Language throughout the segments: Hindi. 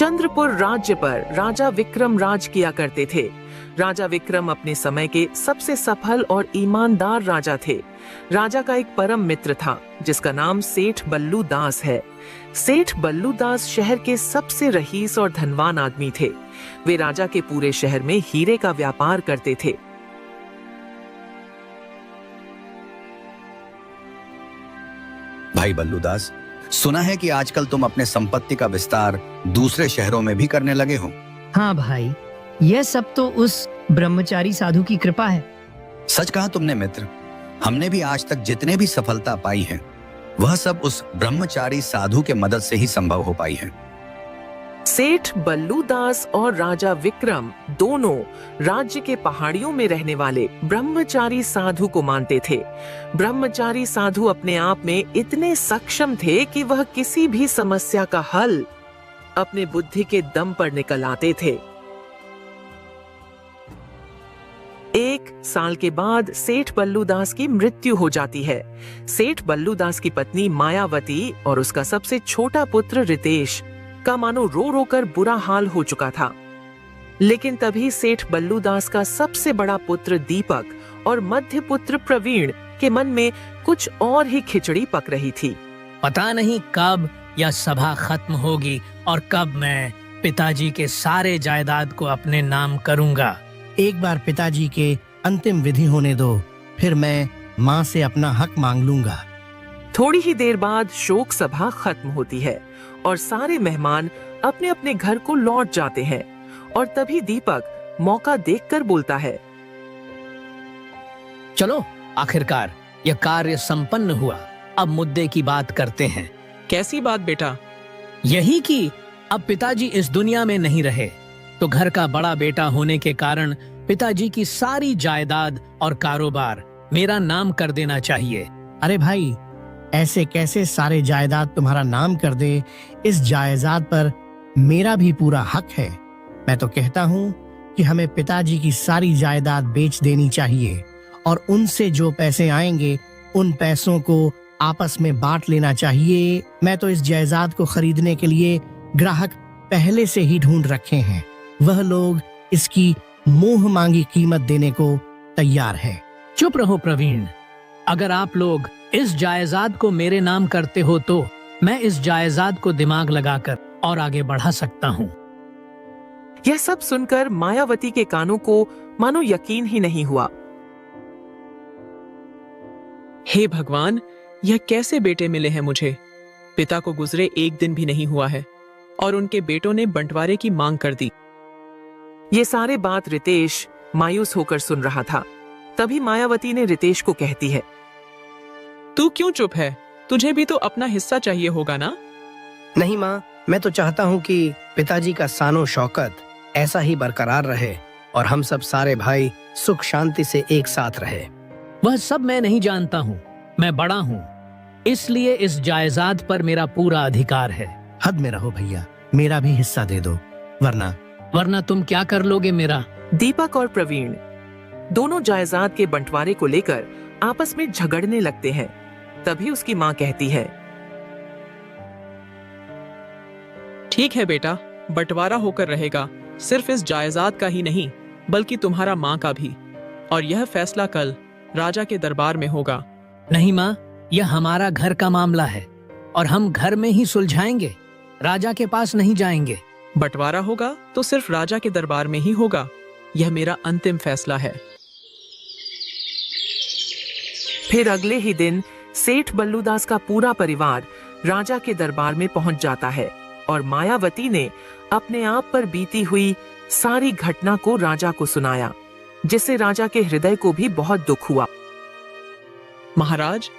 चंद्रपुर राज्य पर राजा विक्रम राज किया करते थे। राजा विक्रम अपने समय के सबसे सफल और ईमानदार राजा थे। राजा का एक परम मित्र था जिसका नाम सेठ बल्लू दास है। सेठ बल्लू दास शहर के सबसे रईस और धनवान आदमी थे। वे राजा के पूरे शहर में हीरे का व्यापार करते थे। भाई बल्लू दास, सुना है कि आजकल तुम अपने संपत्ति का विस्तार दूसरे शहरों में भी करने लगे हो। हाँ भाई, यह सब तो उस ब्रह्मचारी साधु की कृपा है। सच कहा तुमने मित्र। हमने भी आज तक जितने भी सफलता पाई है वह सब उस ब्रह्मचारी साधु के मदद से ही संभव हो पाई है। सेठ बल्लू दास और राजा विक्रम दोनों राज्य के पहाड़ियों में रहने वाले ब्रह्मचारी साधु को मानते थे। ब्रह्मचारी साधु अपने आप में इतने सक्षम थे कि वह किसी भी समस्या का हल अपने बुद्धि के दम पर निकल आते थे। एक साल के बाद सेठ बल्लू दास की मृत्यु हो जाती है। सेठ बल्लू दास की पत्नी मायावती और उसका सबसे छोटा पुत्र रितेश का मानो रो रो कर बुरा हाल हो चुका था। लेकिन तभी सेठ बल्लू दास का सबसे बड़ा पुत्र दीपक और मध्य पुत्र प्रवीण के मन में कुछ और ही खिचड़ी पक रही थी। पता नहीं कब यह सभा खत्म होगी और कब मैं पिताजी के सारे जायदाद को अपने नाम करूंगा। एक बार पिताजी के अंतिम विधि होने दो, फिर मैं माँ से अपना हक मांग लूंगा। थोड़ी ही देर बाद शोक सभा खत्म होती है और सारे मेहमान अपने अपने घर को लौट जाते हैं। और तभी दीपक मौका देखकर बोलता है, चलो आखिरकार यह कार्य संपन्न हुआ। अब मुद्दे की बात करते हैं। कैसी बात बेटा? यही कि अब पिताजी इस दुनिया में नहीं रहे तो घर का बड़ा बेटा होने के कारण पिताजी की सारी जायदाद और कारोबार मेरा नाम कर देना चाहिए। अरे भाई, ऐसे कैसे सारे जायदाद तुम्हारा नाम कर दे? इस जायदाद पर मेरा भी पूरा हक है। मैं तो कहता हूँ कि हमें पिताजी की सारी जायदाद बेच देनी चाहिए और उनसे जो पैसे आएंगे उन पैसों को आपस में बांट लेना चाहिए। मैं तो इस जायदाद को खरीदने के लिए ग्राहक पहले से ही ढूंढ रखे हैं। वह लोग इसकी मुंह मांगी कीमत देने को तैयार है। चुप रहो प्रवीण। अगर आप लोग इस जायदाद को मेरे नाम करते हो तो मैं इस जायदाद को दिमाग लगाकर और आगे बढ़ा सकता हूँ। यह सब सुनकर मायावती के कानों को मानो यकीन ही नहीं हुआ। हे भगवान, यह कैसे बेटे मिले हैं मुझे? पिता को गुजरे एक दिन भी नहीं हुआ है और उनके बेटों ने बंटवारे की मांग कर दी। ये सारे बात रितेश मायूस होकर सुन रहा था। तभी मायावती ने रितेश को कहती है, तू क्यों चुप है? तुझे भी तो अपना हिस्सा चाहिए होगा ना? नहीं माँ, मैं तो चाहता हूँ कि पिताजी का सानो शौकत ऐसा ही बरकरार रहे और हम सब सारे भाई सुख शांति से एक साथ रहे। वह सब मैं नहीं जानता हूँ। मैं बड़ा हूँ, इसलिए इस जायदाद पर मेरा पूरा अधिकार है। हद में रहो भैया, मेरा भी हिस्सा दे दो, वरना तुम क्या कर लोगे मेरा? दीपक और प्रवीण दोनों जायदाद के बंटवारे को लेकर आपस में झगड़ने लगते हैं। तभी उसकी माँ कहती है, ठीक है बेटा, बंटवारा होकर रहेगा। सिर्फ इस जायदाद का ही नहीं बल्कि तुम्हारा माँ का भी। और यह फैसला कल राजा के दरबार में होगा। नहीं माँ, यह हमारा घर का मामला है और हम घर में ही सुलझाएंगे, राजा के पास नहीं जाएंगे। बंटवारा होगा तो सिर्फ राजा के दरबार में ही होगा। यह मेरा अंतिम फैसला है। फिर अगले ही दिन सेठ बल्लू दास का पूरा परिवार राजा के दरबार में पहुंच जाता है और मायावती ने अपने आप पर बीती हुई सारी घटना को राजा को सुनाया, जिससे राजा के हृदय को भी बहुत दुख हुआ। महाराज,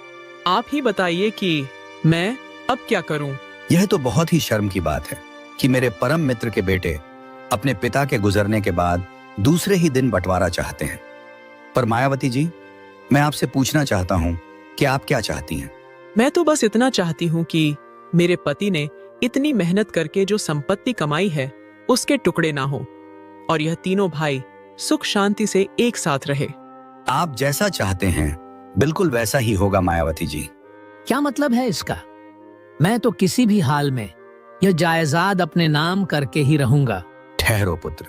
आप ही बताइए कि मैं अब क्या करूं? यह तो बहुत ही शर्म की बात है कि मेरे परम मित्र के बेटे अपने पिता के गुजरने के बाद दूसरे ही दिन बंटवारा चाहते हैं। पर मायावती जी, मैं आपसे पूछना चाहता हूँ कि आप क्या चाहती हैं? मैं तो बस इतना चाहती हूँ कि मेरे पति ने इतनी मेहनत करके जो संपत्ति कमाई है उसके टुकड़े ना हो और यह तीनों भाई सुख शांति से एक साथ रहे। आप जैसा चाहते हैं बिल्कुल वैसा ही होगा मायावती जी। क्या मतलब है इसका? मैं तो किसी भी हाल में यह जायदाद अपने नाम करके ही रहूंगा। ठहरो पुत्र,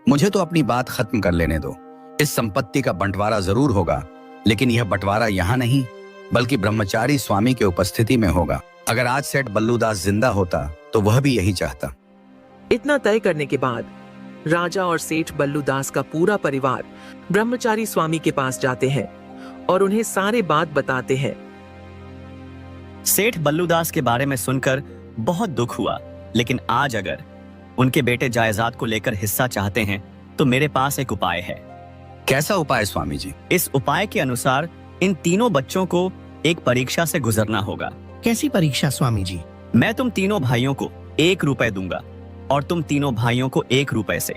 मुझे तो अपनी बात खत्म कर लेने दो। इस संपत्ति का बंटवारा जरूर होगा, लेकिन यह बंटवारा यहाँ नहीं बल्कि ब्रह्मचारी स्वामी के उपस्थिति में होगा। अगर आज सेठ बल्लूदास जिंदा होता तो वह भी यही चाहता। इतना तय करने के बाद राजा और सेठ बल्लूदास का पूरा परिवार ब्रह्मचारी स्वामी के पास जाते हैं और उन्हें सारे बात बताते हैं। सेठ बल्लूदास के बारे में सुनकर बहुत दुख हुआ, लेकिन आज अगर उनके बेटे जायदाद को लेकर हिस्सा चाहते हैं तो मेरे पास एक उपाय है। कैसा उपाय स्वामी जी? इस उपाय के अनुसार इन तीनों बच्चों को एक परीक्षा से गुजरना होगा। कैसी परीक्षा स्वामी जी? मैं तुम तीनों भाइयों को 1 रुपए दूंगा और तुम तीनों भाइयों को 1 रुपए से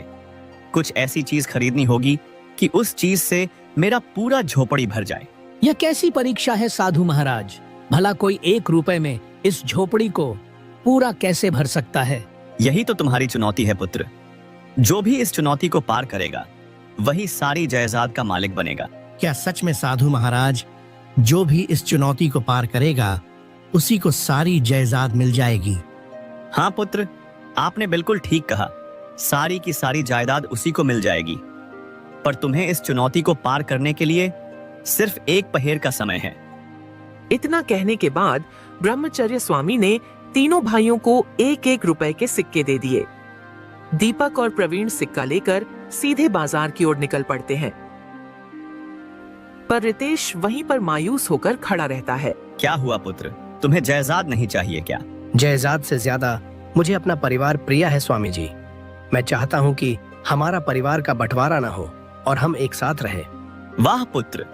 कुछ ऐसी चीज खरीदनी होगी कि उस चीज से मेरा पूरा झोपड़ी भर जाए। यह कैसी परीक्षा है साधु महाराज? भला कोई 1 रुपए में इस झोपड़ी को पूरा कैसे भर सकता है? यही तो तुम्हारी चुनौती है पुत्र। जो भी इस चुनौती को पार करेगा वही सारी जायदाद का मालिक बनेगा। क्या सच में साधु महाराज, जो भी इस चुनौती को पार करेगा उसी को सारी जायदाद मिल जाएगी? हाँ पुत्र, आपने बिल्कुल ठीक कहा। सारी की सारी जायदाद उसी को मिल जाएगी, पर तुम्हें इस चुनौती को पार करने के लिए सिर्फ 1 पहेर का समय है। इतना कहने के बाद ब्रह्मचर्य स्वामी ने तीनों भाइयों को 1-1 रुपए के सिक्के दे दिए। दीपक और प्रवीण सिक्का लेकर सीधे बाजार की ओर निकल पड़ते हैं, पर रितेश वहीं पर मायूस होकर खड़ा रहता है। क्या हुआ पुत्र, तुम्हें जायदाद नहीं चाहिए क्या? जायदाद से ज्यादा मुझे अपना परिवार प्रिय है स्वामी जी। मैं चाहता हूँ कि हमारा परिवार का बंटवारा ना हो और हम एक साथ रहें। वाह पुत्र,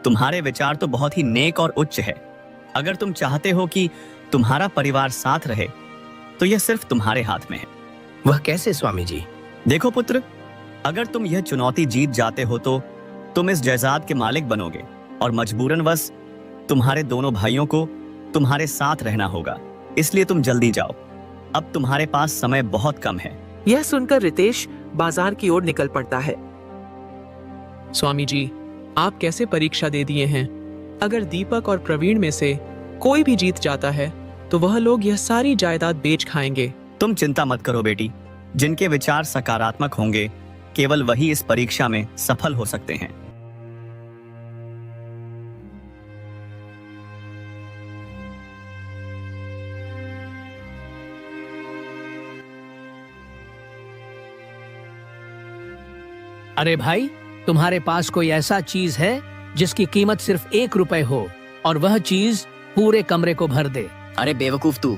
तुम्हारे विचार तो बहुत ही नेक और उच्च है। अगर तुम चाहते हो कि तुम्हारा परिवार साथ रहे तो यह सिर्फ तुम्हारे हाथ में है। वह कैसे स्वामी जी? देखो पुत्र, अगर तुम यह चुनौती जीत जाते हो तो तुम इस जायदाद के मालिक बनोगे और मजबूरनवश तुम्हारे दोनों भाइयों को तुम्हारे साथ रहना होगा। इसलिए तुम जल्दी जाओ, अब तुम्हारे पास समय बहुत कम है। यह सुनकर रितेश बाजार की ओर निकल पड़ता है। स्वामी जी, आप कैसे परीक्षा दे दिए हैं? अगर दीपक और प्रवीण में से कोई भी जीत जाता है तो वह लोग यह सारी जायदाद बेच खाएंगे। तुम चिंता मत करो बेटी, जिनके विचार सकारात्मक होंगे केवल वही इस परीक्षा में सफल हो सकते हैं। अरे भाई, तुम्हारे पास कोई ऐसा चीज है जिसकी कीमत सिर्फ 1 रुपए हो और वह चीज पूरे कमरे को भर दे? अरे बेवकूफ, तू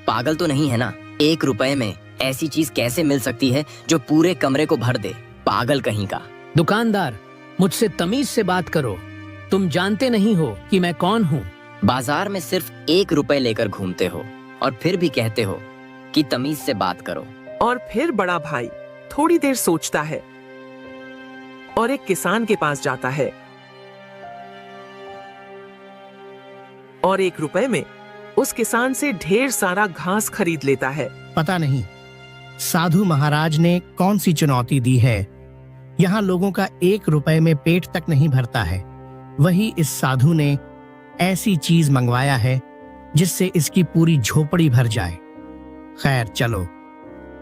पागल तो नहीं है ना? 1 रुपए में ऐसी चीज कैसे मिल सकती है जो पूरे कमरे को भर दे? पागल कहीं का। दुकानदार, मुझसे तमीज से बात करो। तुम जानते नहीं हो कि मैं कौन हूँ? बाजार में सिर्फ 1 रुपए लेकर घूमते हो और फिर भी कहते हो कि तमीज से बात करो। और फिर बड़ा भाई थोड़ी देर सोचता है और एक किसान के पास जाता है और 1 रुपए में उस किसान से ढेर सारा घास खरीद लेता है। पता नहीं साधु महाराज ने कौन सी चुनौती दी है। यहाँ लोगों का 1 रुपए में पेट तक नहीं भरता है, वही इस साधु ने ऐसी चीज मंगवाया है जिससे इसकी पूरी झोपड़ी भर जाए। खैर चलो,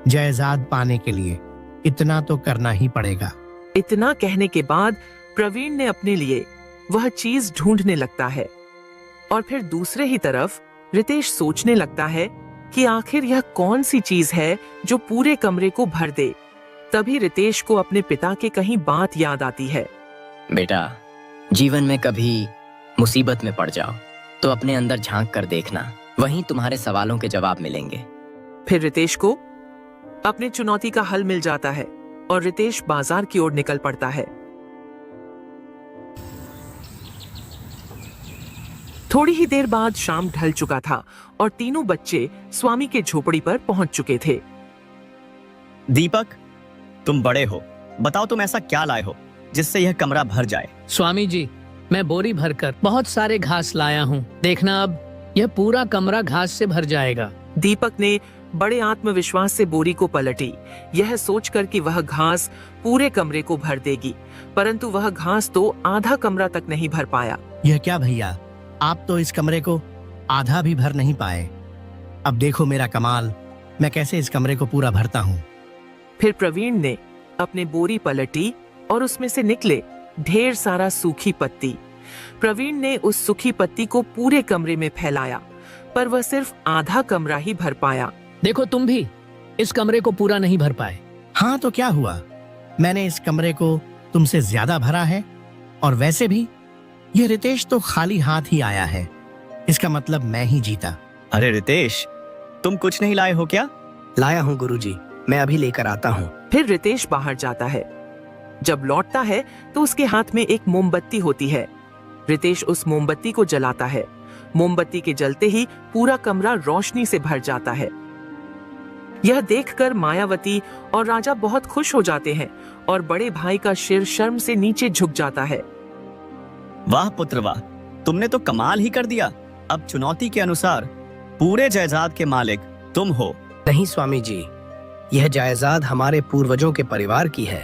जायदाद पाने के लिए इतना तो करना ही पड़ेगा। इतना कहने के बाद प्रवीण ने अपने लिए वह चीज ढूंढने लगता है और फिर दूसरे ही तरफ रितेश सोचने लगता है कि आखिर यह कौन सी चीज है जो पूरे कमरे को भर दे। तभी रितेश को अपने पिता के कहीं बात याद आती है। बेटा, जीवन में कभी मुसीबत में पड़ जाओ तो अपने अंदर झांक कर देखना, वहीं तुम्हारे सवालों के जवाब मिलेंगे। फिर रितेश को अपनी चुनौती का हल मिल जाता है और रितेश बाजार की ओर निकल पड़ता है। थोड़ी ही देर बाद शाम ढल चुका था और तीनों बच्चे स्वामी के झोपड़ी पर पहुंच चुके थे। दीपक, तुम बड़े हो, बताओ तुम ऐसा क्या लाए हो जिससे यह कमरा भर जाए? स्वामी जी, मैं बोरी भरकर बहुत सारे घास लाया हूँ। देखना, अब यह पूरा कमरा घास से भर जाएगा। दीपक ने बड़े आत्मविश्वास से बोरी को पलटी, यह सोचकर कि वह घास पूरे कमरे को भर देगी, परंतु वह घास तो आधा कमरा तक नहीं भर पाया। यह क्या भैया, आप तो इस कमरे को आधा भी भर नहीं पाए। अब देखो मेरा कमाल, मैं कैसे इस कमरे को पूरा भरता हूँ। फिर प्रवीण ने अपने बोरी पलटी और उसमें से निकले ढेर सारा सूखी पत्ती। प्रवीण ने उस सूखी पत्ती को पूरे कमरे में फैलाया, पर वह सिर्फ आधा कमरा ही भर पाया। देखो तुम भी इस कमरे को पूरा नहीं भर पाए। हाँ तो क्या हुआ, मैंने इस कमरे को तुमसे ज्यादा भरा है। और वैसे भी यह रितेश तो खाली हाथ ही आया है, इसका मतलब मैं ही जीता। अरे रितेश, तुम कुछ नहीं लाए हो क्या? लाया हूँ गुरुजी, मैं अभी लेकर आता हूँ। फिर रितेश बाहर जाता है। जब लौटता है तो उसके हाथ में एक मोमबत्ती होती है। रितेश उस मोमबत्ती को जलाता है। मोमबत्ती के जलते ही पूरा कमरा रोशनी से भर जाता है। यह देखकर मायावती और राजा बहुत खुश हो जाते हैं और बड़े भाई का सिर शर्म से नीचे झुक जाता है। वाह पुत्र वाह, तुमने तो कमाल ही कर दिया। अब चुनौती के अनुसार पूरे जायदाद के मालिक तुम हो। नहीं स्वामी जी, यह जायदाद हमारे पूर्वजों के परिवार की है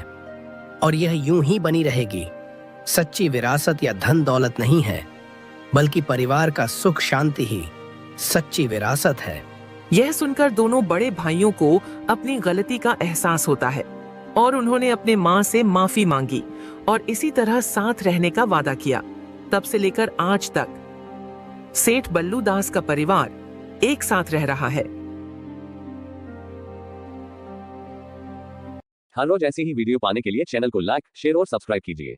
और यह यूं ही बनी रहेगी। सच्ची विरासत या धन दौलत नहीं है, बल्कि परिवार का सुख शांति ही सच्ची विरासत है। यह सुनकर दोनों बड़े भाइयों को अपनी गलती का एहसास होता है और उन्होंने अपने माँ से माफी मांगी और इसी तरह साथ रहने का वादा किया। तब से लेकर आज तक सेठ बल्लू दास का परिवार एक साथ रह रहा है। हर रोज ऐसी ही वीडियो पाने के लिए चैनल को लाइक, शेयर और सब्सक्राइब कीजिए।